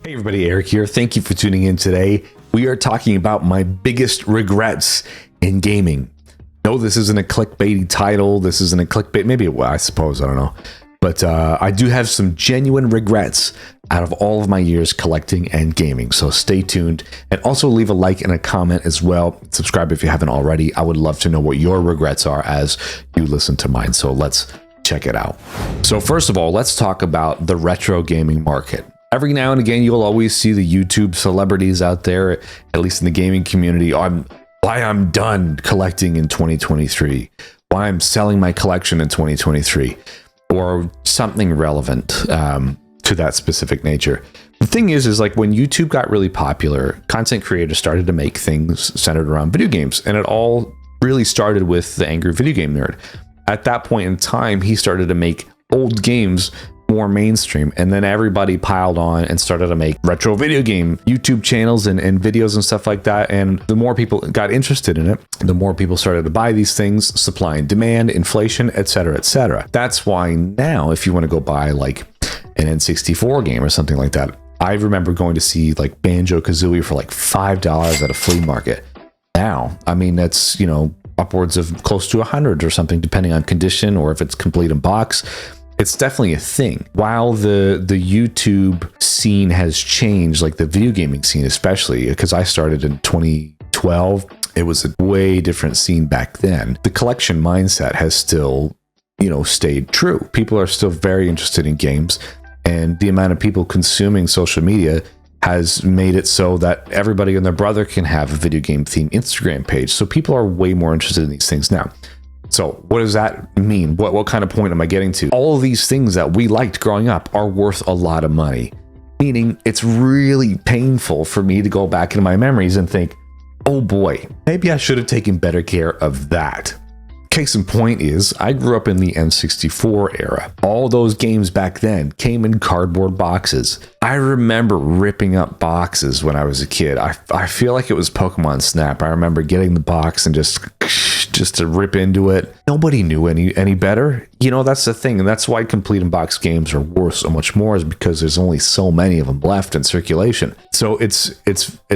Hey everybody, Eric here. Thank you for tuning in today. We are talking about my biggest regrets in gaming. No, this isn't a clickbaity title. This isn't a clickbait. Maybe, well, I suppose, I don't know. But I do have some genuine regrets out of all of my years collecting and gaming. So stay tuned and also leave a like and a comment as well. Subscribe if you haven't already. I would love to know what your regrets are as you listen to mine. So let's check it out. So first of all, let's talk about the retro gaming market. Every now and again, you'll always see the YouTube celebrities out there, at least in the gaming community, on why I'm done collecting in 2023, why I'm selling my collection in 2023, or something relevant to that specific nature. The thing is like when YouTube got really popular, content creators started to make things centered around video games, and it all really started with the Angry Video Game Nerd. At that point in time, he started to make old games more mainstream, and then everybody piled on and started to make retro video game YouTube channels and videos and stuff like that. And the more people got interested in it, the more people started to buy these things, supply and demand, inflation, etc., etc. That's why now, if you want to go buy like an N64 game or something like that, I remember going to see like Banjo-Kazooie for like $5 at a flea market. Now, I mean, that's, you know, upwards of close to 100 or something, depending on condition or if it's complete in box. It's definitely a thing. While the YouTube scene has changed, like the video gaming scene especially, because I started in 2012, it was a way different scene back then. The collection mindset has still, you know, stayed true. People are still very interested in games, and the amount of people consuming social media has made it so that everybody and their brother can have a video game themed Instagram page. So people are way more interested in these things now. So what does that mean? What kind of point am I getting to? All of these things that we liked growing up are worth a lot of money, meaning it's really painful for me to go back into my memories and think, oh boy, maybe I should have taken better care of that. Case in point is I grew up in the N64 era. All those games back then came in cardboard boxes. I remember ripping up boxes when I was a kid. I feel like it was Pokemon Snap. I remember getting the box and just to rip into it. Nobody knew any better. You know, that's the thing. And that's why complete in box games are worth so much more, is because there's only so many of them left in circulation. So it's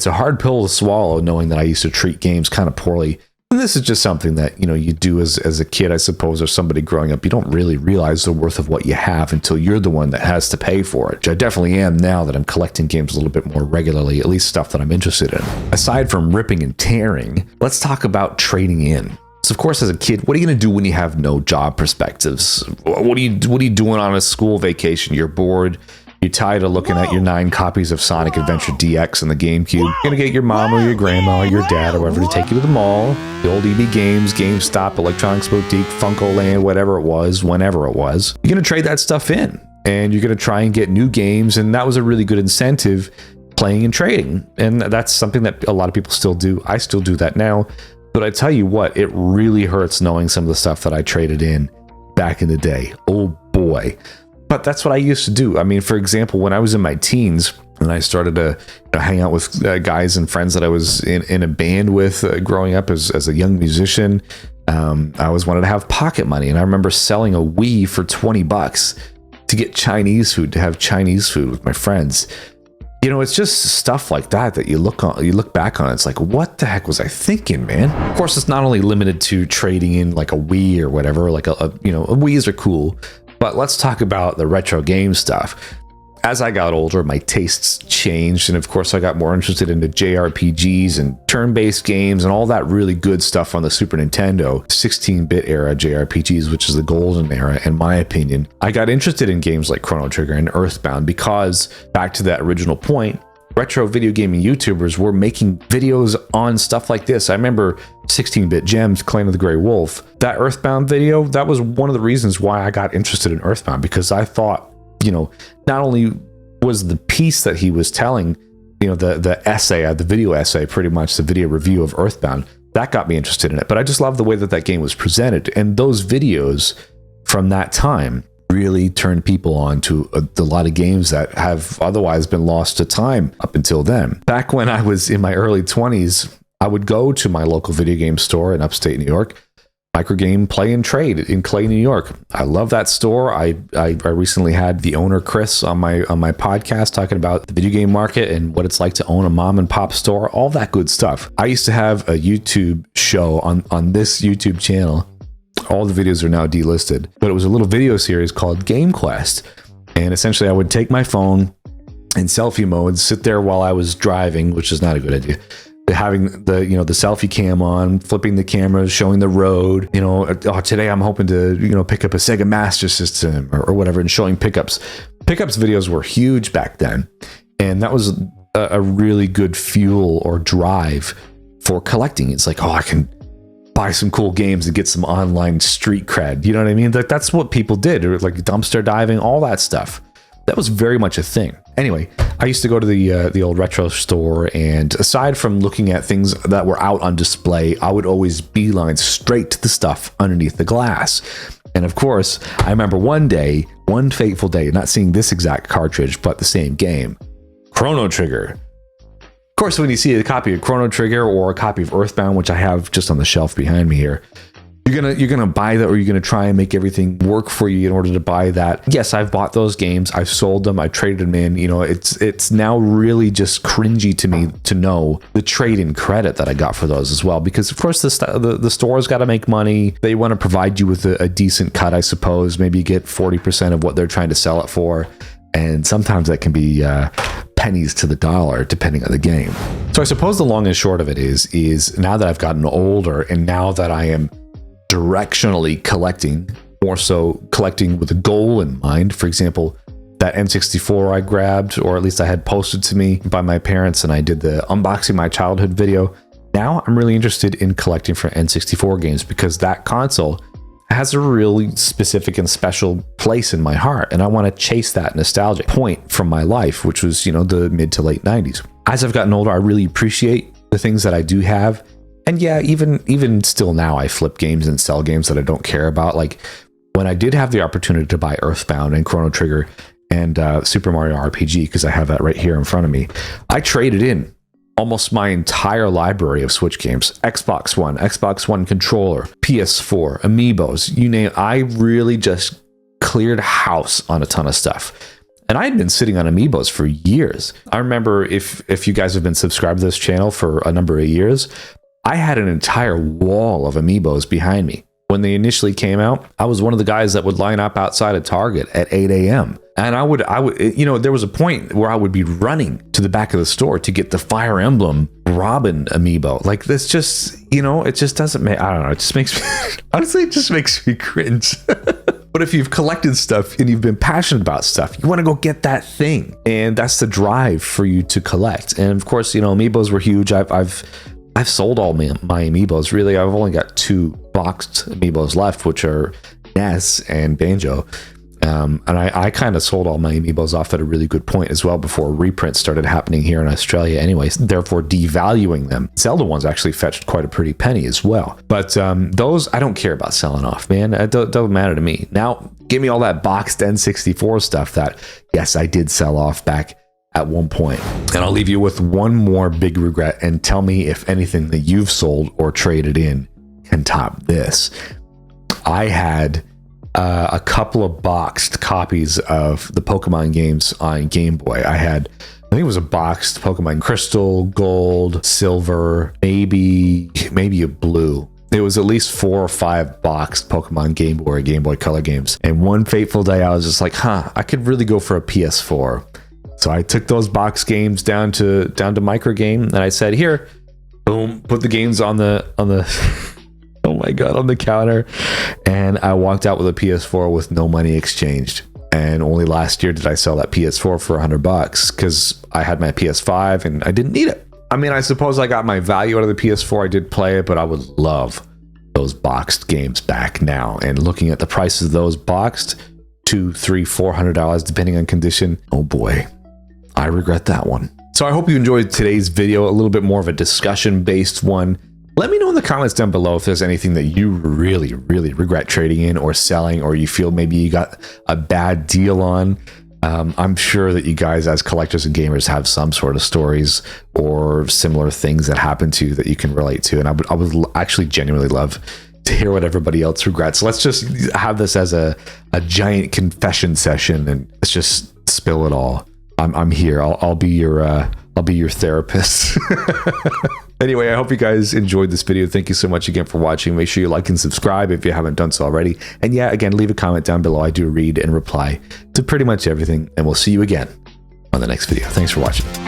a hard pill to swallow, knowing that I used to treat games kind of poorly. And this is just something that, you know, you do as a kid, I suppose, or somebody growing up. You don't really realize the worth of what you have until you're the one that has to pay for it, which I definitely am now that I'm collecting games a little bit more regularly, at least stuff that I'm interested in. Aside from ripping and tearing, let's talk about trading in. So, of course, as a kid, what are you going to do when you have no job perspectives? What are you doing on a school vacation? You're bored. You're tired of looking at your 9 copies of Sonic Adventure DX on the GameCube. You're going to get your mom or your grandma or your dad or whoever to take you to the mall, the old EB Games, GameStop, Electronics Boutique, Funko Land, whatever it was, whenever it was. You're going to trade that stuff in, and you're going to try and get new games, and that was a really good incentive, playing and trading. And that's something that a lot of people still do. I still do that now. But I tell you what, it really hurts knowing some of the stuff that I traded in back in the day. Oh boy. But that's what I used to do. I mean, for example, when I was in my teens and I started to hang out with guys and friends that I was in a band with growing up as a young musician, I always wanted to have pocket money. And I remember selling a Wii for $20 to get Chinese food, to have Chinese food with my friends. You know, it's just stuff like that you look back on. It's like, what the heck was I thinking, man? Of course, it's not only limited to trading in like a Wii or whatever. Like Wii's are cool. But let's talk about the retro game stuff. As I got older, my tastes changed, and of course I got more interested into JRPGs and turn-based games and all that really good stuff on the Super Nintendo, 16-bit era JRPGs, which is the golden era in my opinion. I got interested in games like Chrono Trigger and Earthbound because, back to that original point, retro video gaming YouTubers were making videos on stuff like this. I remember 16-bit Gems, Clan of the Grey Wolf. That Earthbound video, that was one of the reasons why I got interested in Earthbound, because I thought, you know, not only was the piece that he was telling, you know, the essay, the video essay, pretty much the video review of Earthbound, that got me interested in it. But I just love the way that game was presented. And those videos from that time really turned people on to a lot of games that have otherwise been lost to time up until then. Back when I was in my early 20s, I would go to my local video game store in upstate New York. Micro Game Play and Trade in Clay, New York. I love that store. I recently had the owner Chris on my podcast talking about the video game market and what it's like to own a mom and pop store, all that good stuff. I used to have a YouTube show on this YouTube channel. All the videos are now delisted, but it was a little video series called Game Quest. And essentially I would take my phone in selfie mode, sit there while I was driving, which is not a good idea. Having the selfie cam on, flipping the camera, showing the road, today I'm hoping to, pick up a Sega Master System or whatever, and showing pickups. Pickups videos were huge back then. And that was a really good fuel or drive for collecting. It's like, I can buy some cool games and get some online street cred. You know what I mean? That's what people did, or like dumpster diving, all that stuff. That was very much a thing. Anyway, I used to go to the old retro store, and aside from looking at things that were out on display, I would always beeline straight to the stuff underneath the glass. And of course, I remember one fateful day, not seeing this exact cartridge, but the same game, Chrono Trigger. Of course, when you see a copy of Chrono Trigger or a copy of Earthbound, which I have just on the shelf behind me here, you're gonna buy that, or you're gonna try and make everything work for you in order to buy that. Yes, I've bought those games, I've sold them, I traded them in. It's now really just cringy to me to know the trade-in credit that I got for those as well, because of course the store's got to make money. They want to provide you with a decent cut, I suppose. Maybe you get 40% of what they're trying to sell it for, and sometimes that can be pennies to the dollar depending on the game. So I suppose the long and short of it is now that I've gotten older, and now that I am directionally collecting, more so collecting with a goal in mind. For example, that N64 I grabbed, or at least I had posted to me by my parents, and I did the unboxing my childhood video. Now I'm really interested in collecting for N64 games, because that console has a really specific and special place in my heart, and I want to chase that nostalgic point from my life, which was, the mid to late 90s. As I've gotten older, I really appreciate the things that I do have. And yeah, even still now, I flip games and sell games that I don't care about. Like when I did have the opportunity to buy Earthbound and Chrono Trigger and Super Mario RPG, because I have that right here in front of me, I traded in almost my entire library of Switch games, Xbox One controller, PS4, Amiibos, you name it. I really just cleared house on a ton of stuff. And I had been sitting on Amiibos for years. I remember, if you guys have been subscribed to this channel for a number of years, I had an entire wall of Amiibos behind me. When they initially came out, I was one of the guys that would line up outside of Target at 8 a.m. And I would, there was a point where I would be running to the back of the store to get the Fire Emblem Robin Amiibo. Like this just, it just doesn't make, I don't know, it just makes me, honestly, it just makes me cringe. But if you've collected stuff and you've been passionate about stuff, you want to go get that thing. And that's the drive for you to collect. And of course, Amiibos were huge. I've sold all my Amiibos. Really, I've only got 2 boxed Amiibos left, which are Ness and Banjo. And I kind of sold all my Amiibos off at a really good point as well, before reprints started happening here in Australia anyways, therefore devaluing them. Zelda ones actually fetched quite a pretty penny as well. But those, I don't care about selling off, man. It doesn't matter to me. Now, give me all that boxed N64 stuff that, yes, I did sell off back at one point. And I'll leave you with one more big regret, and tell me if anything that you've sold or traded in can top this. I had a couple of boxed copies of the Pokemon games on Game Boy. I think it was a boxed Pokemon Crystal, Gold, Silver, maybe a Blue. It was at least 4 or 5 boxed Pokemon Game Boy or Game Boy Color games. And one fateful day, I was just like, I could really go for a PS4. So I took those box games down to Micro Game, and I said, here, boom, put the games on the oh my God, on the counter. And I walked out with a PS4 with no money exchanged. And only last year did I sell that PS4 for $100, because I had my PS5 and I didn't need it. I mean, I suppose I got my value out of the PS4. I did play it, but I would love those boxed games back now. And looking at the prices of those boxed, $200, $300, $400, depending on condition. Oh boy, I regret that one. So I hope you enjoyed today's video, a little bit more of a discussion-based one. Let me know in the comments down below if there's anything that you really, really regret trading in or selling, or you feel maybe you got a bad deal on. I'm sure that you guys as collectors and gamers have some sort of stories or similar things that happen to you that you can relate to. And I would actually genuinely love to hear what everybody else regrets. Let's just have this as a giant confession session, and let's just spill it all. I'm here. I'll be your therapist. Anyway, I hope you guys enjoyed this video. Thank you so much again for watching. Make sure you like and subscribe if you haven't done so already. And yeah, again, leave a comment down below. I do read and reply to pretty much everything, and we'll see you again on the next video. Thanks for watching.